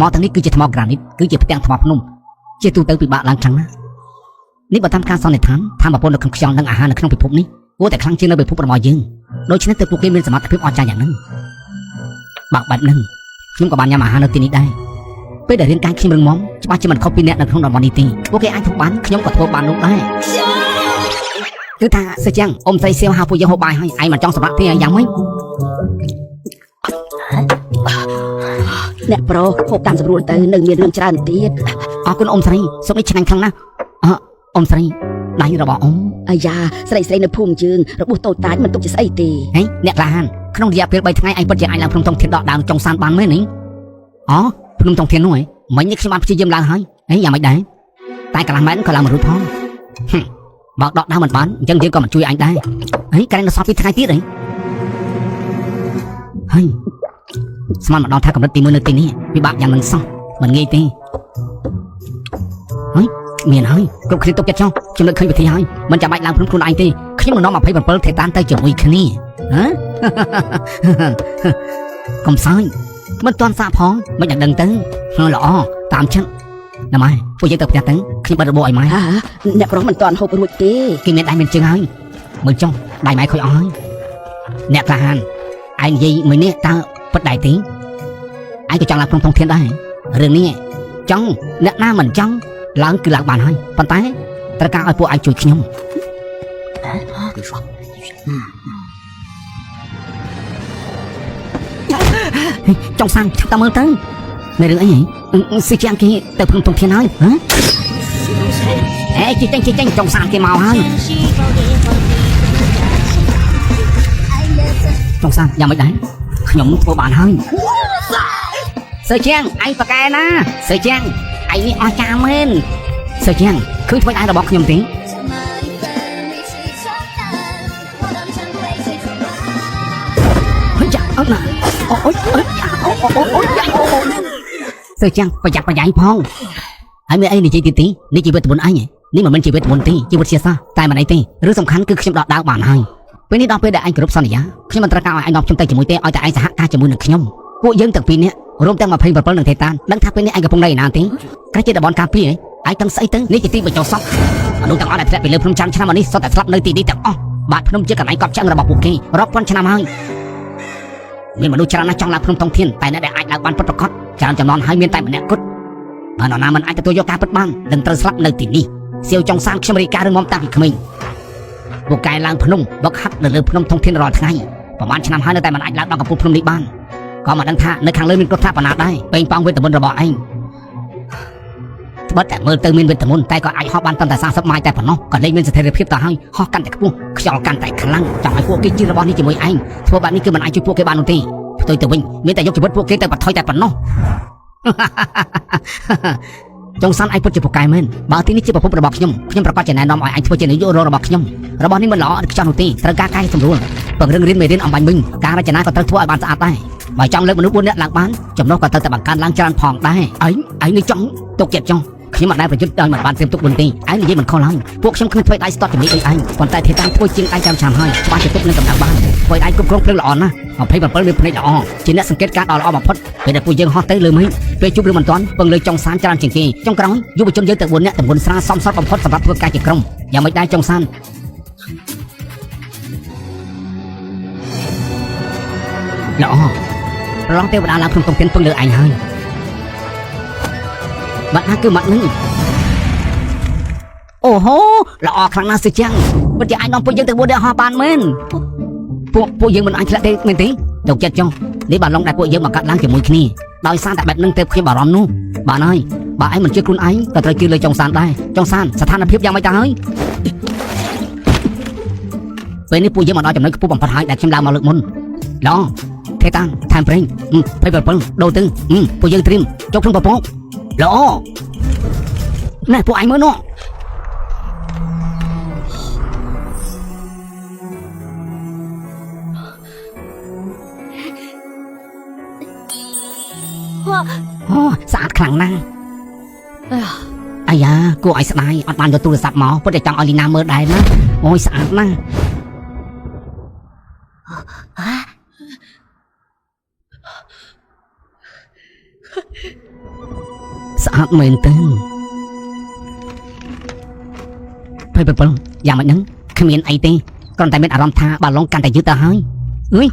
មកទាំងនេះគឺជាថ្មក្រានីតគឺជាផ្ទាំងថ្មភ្នំជាទូទៅពិបាកឡើងខ្លាំងណាស់នេះបើតាមការសន្និដ្ឋានថាប្រពន្ធនៅក្នុងខ្យល់និងអាហារនៅក្នុងពិភពនេះគួរតែខ្លាំងជាងនៅពិភពរបស់យើងដូច្នេះទើបពួកគេមានសមត្ថភាពអស្ចារ្យយ៉ាងហ្នឹងបើបែបហ្នឹងខ្ញុំក៏បានញ៉ាំអាហារនៅទីនេះដែរពេលដែលរាងកាយខ្ញុំរឹងមាំច្បាស់ជាមិនខុសពីអ្នកនៅក្នុងតំបន់នេះទេពួកគេអាចធ្វើបានខ្ញុំក៏ធ្វើបាននោះដែរគឺថាសើចាំងអ៊ំស្រីសៀវហៅពួកយើងហូបបាយហើយឯងមិនចង់សម្រាប់ទេយ៉ាងម៉េចអ្នកប្រុសហូបតាមស្រួលទៅនៅមានរឿងច្រើនទៀតអរគុណអ៊ំស្រីសុខនេះឆ្ងាញ់ខ្លាំងណាស់អ៊ំស្រីដៃរបស់អ៊ំអាយ៉ាស្រីនៅភូមិយើងរបួសតូចតាចមិនទុកជាស្អីទេហេអ្នកក្លាហានក្នុងរយៈពេល3ថ្ងៃឯងពិតជាអាចឡើងភ្នំតុងធានដកដើមចុងសានបានមែនទេអូភ្នំតុងធាននោះហ៎មិញនេះខ្ញុំបានព្យាយាមឡើងហើយយ៉ាងម៉េចដែរតែកន្លះម៉ែត្រក៏ឡើងមិនរួចផងបើដកដើមមិនបានអញ្ចឹងយើងក៏មិនជួយអញដែរក្រែងនៅសល់2ថ្ងៃទៀតហើយស្មានម្ដងថាកម្រិតទី1នៅទីនេះពិបាកយ៉ាងមិនសោះមិនងាយទេហើយមានហើយគ្រប់គ្នាទុកចិត្តចុះចំណុចឃើញវិធីហើយមិនចាំបាច់ឡើងខ្លួនឯងទេខ្ញុំនឹងនាំ27ថេតានទៅជាមួយគ្នាកំសោយមិនទាន់សាកផងមិនដឹងទៅល្អតាមចិត្តណាម៉ែពួកយើងទៅផ្ទះទៅខ្ញុំបិទរបបឲ្យម៉ែអ្នកប្រុសមិនទាន់ហូបរួចទេគេមានដៃមានជើងហើយមើលចុះដៃម៉ែខូចអស់ហើយអ្នកក្លាហានឯងនិយាយមួយនេះតើពិតដែរទេឯងក៏ចង់ឡើងក្នុងធំធានដែររឿងនេះចង់អ្នកណាមិនចង់ឡើងគឺឡើងបានហើយប៉ុន្តែត្រូវការឲ្យពួកឯងជួយខ្ញុំចង់សាំតាមមើលទៅនៅរឿងអីស៊ីជាងគេទៅព្រមធំធានហើយចេញចង់សាំគេមកហើយចង់សាំយ៉ាងម៉េចដែរខ្ញុំធ្វើបានហើយសើជាងឯងប្រកែណាសើជាងឯងនេះអស្ចារ្យមែនសើជាងឃើញធ្វើឯងរបស់ខ្ញុំទេចាអត់ណាអូសើជាងប្រយ័ត្នប្រយែងផងហើយមានអីនិយាយទៀតទេនេះជីវិតមុនអញនេះមិនមែនជីវិតមុនទេជីវិតជាសាតែមិនអីទេរឿងសំខាន់គឺខ្ញុំដកដាវបានហើយពេលនេះដល់ពេលដែលឯងគ្រប់សន្យាខ្ញុំមិនត្រូវការឲ្យឯងនាំខ្ញុំទៅជាមួយទេឲ្យតែឯងសហការជាមួយនឹងខ្ញុំពួកយើងទាំងពីរនាក់រួមទាំង27នឹងថេតានដឹងថាពេលនេះឯងកំពុងនៅឯណាទេក្រៅជាតំបន់ការពារឯងទាំងស្អីទៅនេះជាទីបញ្ចុះសក់មនុស្សទាំងអស់ដែលធ្លាក់ពីលើភ្នំចាំឆ្នាំនេះសុទ្ធតែស្លាប់នៅទីនេះទាំងអស់បាតភ្នំជាកន្លែងកប់ឆ្អឹងរបស់ពួកគេរាប់ពាន់ឆ្នាំហើយមានមនុស្សច្រើនណាស់ចង់ឡើងភ្នំតុងធានតែអ្នកដែលអាចឡើងបានពិតប្រាកដច្រើនចំនួនហើយមានតែម្នាក់គត់បើនរណាមិនអាចទទួលយកការពិតបាននឹងត្រូវស្លាប់នៅទីនេះសៀវចុងសានខ្ញុំរីការរឿងមុំតាំងពីក្មេងពួកកែឡើងភ្នំវឹកហាត់នៅលើភ្នំតុងធានរាល់ថ្ងៃប្រហែលឆ្នាំហើយនៅតែមិនអាចឡើងដល់កំពូលភ្នំនេះបានក៏មិនដឹងថានៅខាងលើមានគ្រោះថ្នាក់ប៉ុណ្ណាដែរពេញប៉ងវេទមន្តរបស់ឯងត្បិតតែមើលទៅមានវេទមន្តតែក៏អាចហោះបានត្រឹមតែ40ម៉ាយតែប៉ុណ្ណោះក៏លែងមានស្ថិរភាពទៅហើយហោះកាន់តែខ្ពស់ខ្យល់កាន់តែខ្លាំងចង់ឲ្យពួកគេជិះរបស់នេះជាមួយឯងធ្វើបែបនេះគឺមិនអាចជួយពួកគេបាននោះទេផ្ទុយទៅវិញមានតែយកជីវិតពួកគេទៅបន្ថយតែប៉ុណ្ណោះចង់សានឯងពិតជាពូកែមែនបើទីនេះជាប្រភពរបស់ខ្ញុំប្រកាសជាណែនាំឲ្យឯងធ្វើជានាយករងរបស់ខ្ញុំរបស់នេះមិនល្អឥតខ្ចោះនោះទេត្រូវការកែសម្រួលពង្រឹងរៀនមេរៀនអំបញ្ញមិញការរចនាក៏ត្រូវធ្វើឲ្យបានស្អាតដែរបើចង់លើកមនុស្ស4នាក់ឡើងបានចំណុះក៏ត្រូវតែបង្កើនឡើងច្រើនផងដែរឯងនេះចង់ទុកចិត្តចង់ខ្ញុំមិនដែលប្រយុទ្ធដោយមិនបានត្រៀមទុកមុនទេឯងនិយាយមិនខុសហើយពួកខ្ញុំគ្មានធ្វើដៃស្ទាត់ជំនាញដូចឯងប៉ុន្តែធាតាំងធ្វើជាងដៃចាំហើយច្បាស់ជាទុកនឹងកម្ដៅបានធ្វើដៃគ្រប់គ្រងភ្លើងល្អណាស់27មានភ្នែកល្អជាអ្នកសង្កេតការដ៏ល្អបំផុតពេលដែលពួកយើងហោះទៅលើមេឃពេលជួបរឿងមិនទាន់ពឹងលើចុងសានច្រើនជាងគេចុងក្រោយយុវជនយើងទាំង4នាក់តម្ងន់ស្រាសមសត់បំផុតសម្រាប់ធ្វើការជាក្រុមយ៉ាងមិនដែរចុងសានល្អប្រឡងទេវតាឡើងក្នុងតុងទានពឹងលើឯងហើយបាត់ណាគឺម៉ាត់នឹងអូហូល្អខ្លាំងណាស់សិជាងពិតជាអាចនាំពួកយើងទៅ4នាក់ហោះបានមែនពួកយើងមិនអាចធ្លាក់ទេមែនទេទុកចិត្តចុះនេះបានឡងដែលពួកយើងបង្កើតឡើងជាមួយគ្នាដោយសារតែបែបនឹងទៅខ្ញុំបារម្ភនោះបានហើយបើឯងមិនជឿខ្លួនឯងក៏ត្រូវជឿលើចុងសានដែរចុងសានស្ថានភាពយ៉ាងម៉េចទៅហើយពេលនេះពួកយើងមកដល់ចំណុចខ្ពស់បំផុតហើយដែលខ្ញុំឡើងមកលើកមុនឡងថេតានថែមប្រេង27ដូរទៅពួកយើងត្រៀមចុះក្នុងពពកល្អណែពួកឯងមើលនោះអូស្អាតខ្លាំងណាស់អាយ៉ាគួរឲ្យស្ដាយអត់បានយកទូរស័ព្ទមកពិតតែចង់ឲ្យលីណាមើលដែរណាអូយស្អាតណាស់ ស្អាតមែនទេពេលយ៉ាងមិនហ្នឹងគ្មានអីទេគ្រាន់តែមានអារម្មណ៍ថាបាឡុងកាន់តែយឺតទៅហើយអើយ